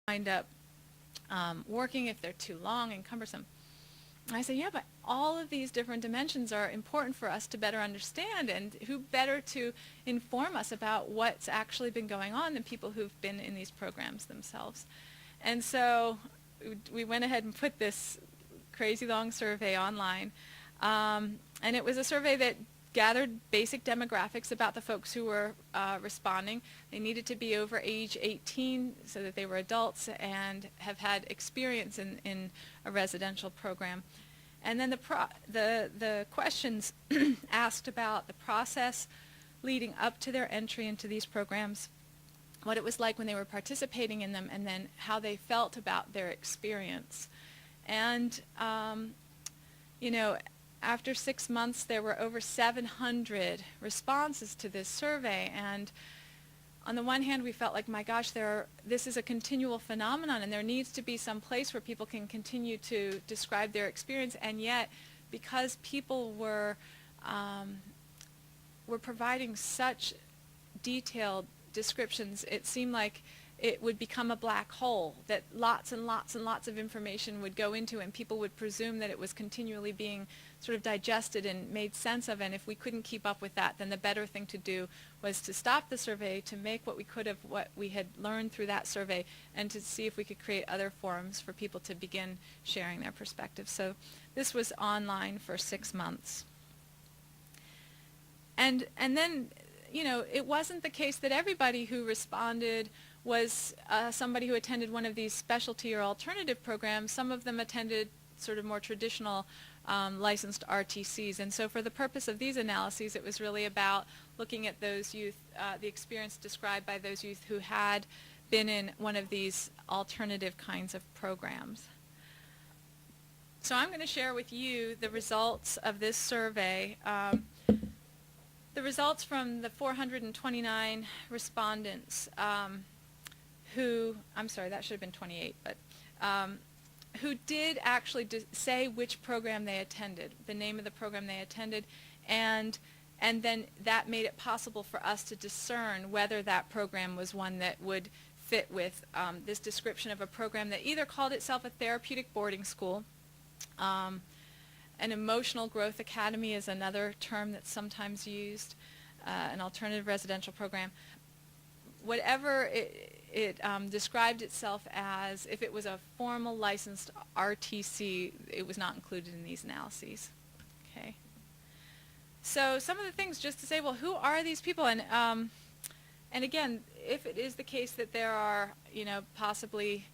wind up working if they're too long and cumbersome. And I said, yeah, but all of these different dimensions are important for us to better understand, and who better to inform us about what's actually been going on than people who've been in these programs themselves. And so we went ahead and put this crazy long survey online, and it was a survey that gathered basic demographics about the folks who were responding. They needed to be over age 18 so that they were adults and have had experience in a residential program. And then the questions asked about the process leading up to their entry into these programs, what it was like when they were participating in them, and then how they felt about their experience. And, you know, after 6 months, there were over 700 responses to this survey. And on the one hand, we felt like, my gosh, this is a continual phenomenon, and there needs to be some place where people can continue to describe their experience. And yet, because people were providing such detailed descriptions, it seemed like it would become a black hole that lots and lots and lots of information would go into, and people would presume that it was continually being sort of digested and made sense of. And if we couldn't keep up with that, then the better thing to do was to stop the survey, to make what we could of what we had learned through that survey, and to see if we could create other forums for people to begin sharing their perspectives. So this was online for 6 months. And then, you know, it wasn't the case that everybody who responded was somebody who attended one of these specialty or alternative programs. Some of them attended sort of more traditional licensed RTCs. And so for the purpose of these analyses, it was really about looking at those youth, the experience described by those youth who had been in one of these alternative kinds of programs. So I'm going to share with you the results of this survey. The results from the 429 respondents who, I'm sorry, that should have been 28, but who did actually say which program they attended, the name of the program they attended, and then that made it possible for us to discern whether that program was one that would fit with this description of a program that either called itself a therapeutic boarding school. An emotional growth academy is another term that's sometimes used, an alternative residential program. Whatever it described itself as, if it was a formal licensed RTC, it was not included in these analyses. Okay. So some of the things, just to say, well, who are these people? And again, if it is the case that there are, you know, possibly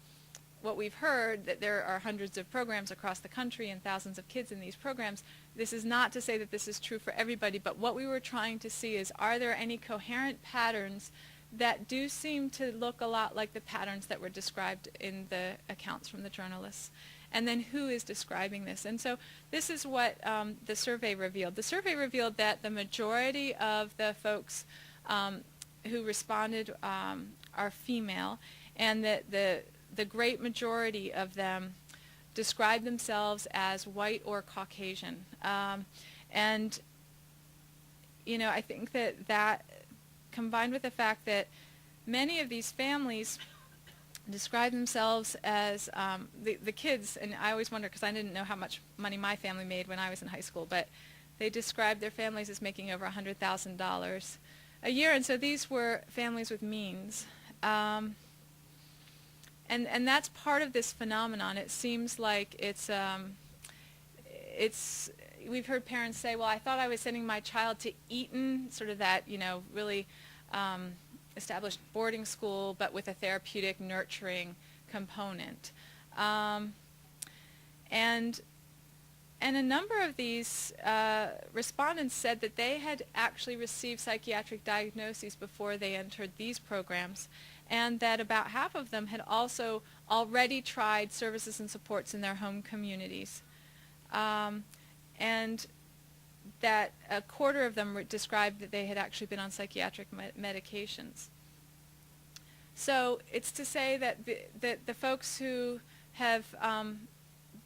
what we've heard, that there are hundreds of programs across the country and thousands of kids in these programs, this is not to say that this is true for everybody, but what we were trying to see is, are there any coherent patterns that do seem to look a lot like the patterns that were described in the accounts from the journalists? And then who is describing this? And so this is what the survey revealed. The survey revealed that the majority of the folks who responded are female, and that the great majority of them describe themselves as white or Caucasian. And, you know, I think that combined with the fact that many of these families describe themselves as the kids, and I always wonder, because I didn't know how much money my family made when I was in high school, but they described their families as making over $100,000 a year, and so these were families with means. And that's part of this phenomenon. It seems like we've heard parents say, well, I thought I was sending my child to Eton, sort of that, you know, really established boarding school, but with a therapeutic, nurturing component. And a number of these respondents said that they had actually received psychiatric diagnoses before they entered these programs, and that about half of them had also already tried services and supports in their home communities. And that a quarter of them described that they had actually been on psychiatric medications. So it's to say that the folks who have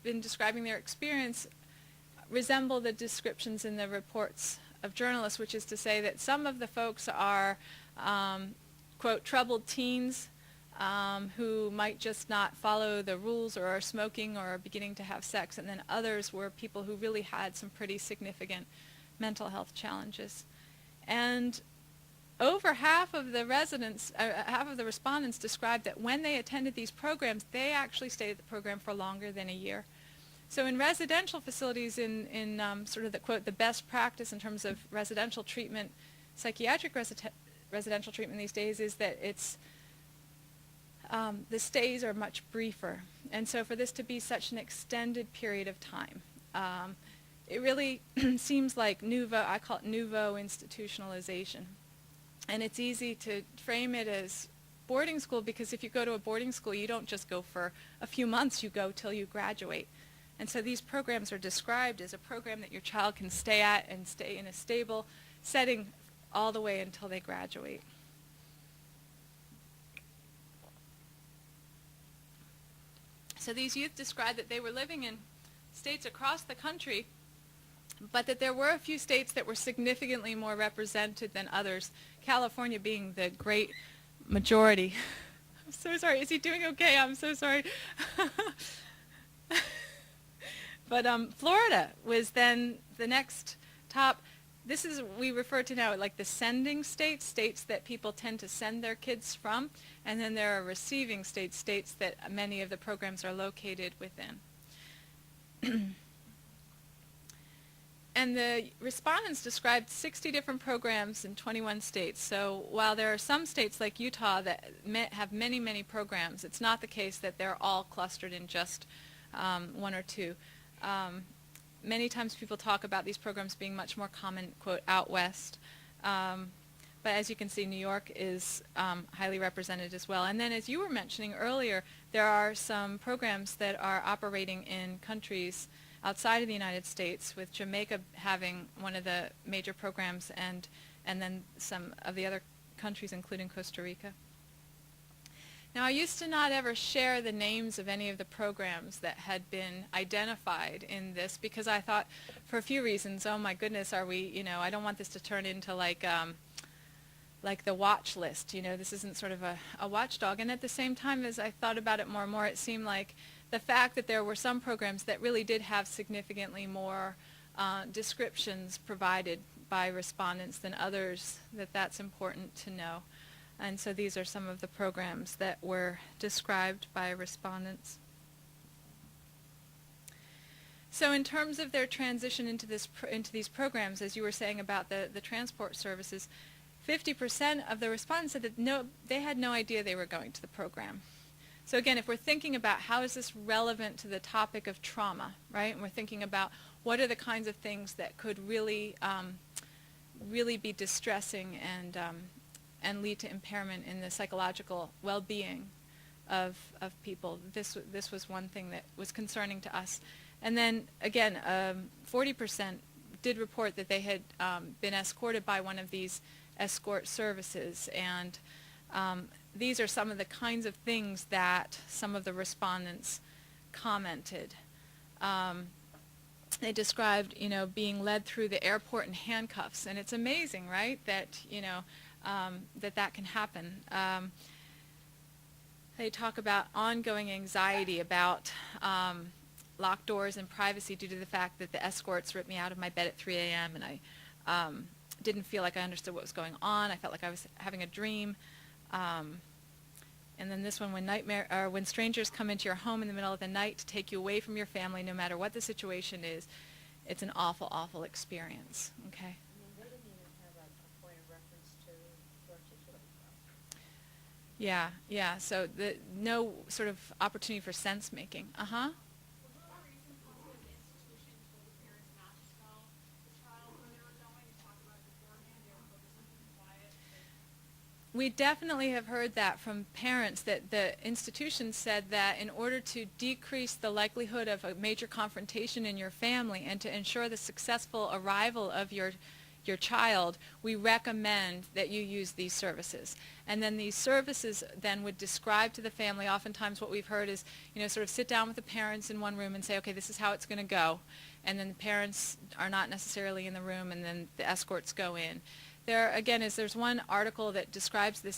been describing their experience resemble the descriptions in the reports of journalists, which is to say that some of the folks are, quote, troubled teens, who might just not follow the rules or are smoking or are beginning to have sex, and then others were people who really had some pretty significant mental health challenges. And over half of the respondents described that when they attended these programs, they actually stayed at the program for longer than a year. So in residential facilities, in sort of the quote, the best practice in terms of residential treatment, psychiatric residential treatment these days is that it's the stays are much briefer. And so for this to be such an extended period of time, it really seems like I call it nouveau institutionalization. And it's easy to frame it as boarding school, because if you go to a boarding school, you don't just go for a few months, you go till you graduate. And so these programs are described as a program that your child can stay at and stay in a stable setting all the way until they graduate. So these youth described that they were living in states across the country, but that there were a few states that were significantly more represented than others, California being the great majority. I'm so sorry. Is he doing okay? I'm so sorry. But Florida was then the next top. This is, we refer to now like the sending states, states that people tend to send their kids from, and then there are receiving states, states that many of the programs are located within. And the respondents described 60 different programs in 21 states. So while there are some states like Utah that have many, many programs, it's not the case that they're all clustered in just one or two. Many times people talk about these programs being much more common, quote, out west. But as you can see, New York is highly represented as well. And then as you were mentioning earlier, there are some programs that are operating in countries outside of the United States, with Jamaica having one of the major programs, and then some of the other countries, including Costa Rica. Now, I used to not ever share the names of any of the programs that had been identified in this, because I thought, for a few reasons, oh my goodness, are we, I don't want this to turn into like the watch list. This isn't sort of a watchdog. And at the same time, as I thought about it more and more, it seemed like the fact that there were some programs that really did have significantly more descriptions provided by respondents than others, that's important to know. And so these are some of the programs that were described by respondents. So in terms of their transition into these programs, as you were saying about the transport services, 50% of the respondents said that they had no idea they were going to the program. So again, if we're thinking about how is this relevant to the topic of trauma, right? And we're thinking about what are the kinds of things that could really be distressing and lead to impairment in the psychological well-being of people. This was one thing that was concerning to us. And then again, 40% did report that they had been escorted by one of these escort services, and these are some of the kinds of things that some of the respondents commented. They described, being led through the airport in handcuffs, and it's amazing, right, that that can happen. They talk about ongoing anxiety about locked doors and privacy due to the fact that the escorts ripped me out of my bed at 3 a.m. and I didn't feel like I understood what was going on. I felt like I was having a dream. And then this one, when strangers come into your home in the middle of the night to take you away from your family, no matter what the situation is, it's an awful, awful experience. Okay. I mean, they didn't even have a point of reference to articulate that. Yeah. So no sort of opportunity for sense making. Uh-huh. We definitely have heard that from parents, that the institution said that in order to decrease the likelihood of a major confrontation in your family and to ensure the successful arrival of your child, we recommend that you use these services. And then these services then would describe to the family, oftentimes what we've heard is, sort of sit down with the parents in one room and say, okay, this is how it's going to go. And then the parents are not necessarily in the room, and then the escorts go in. There's one article that describes this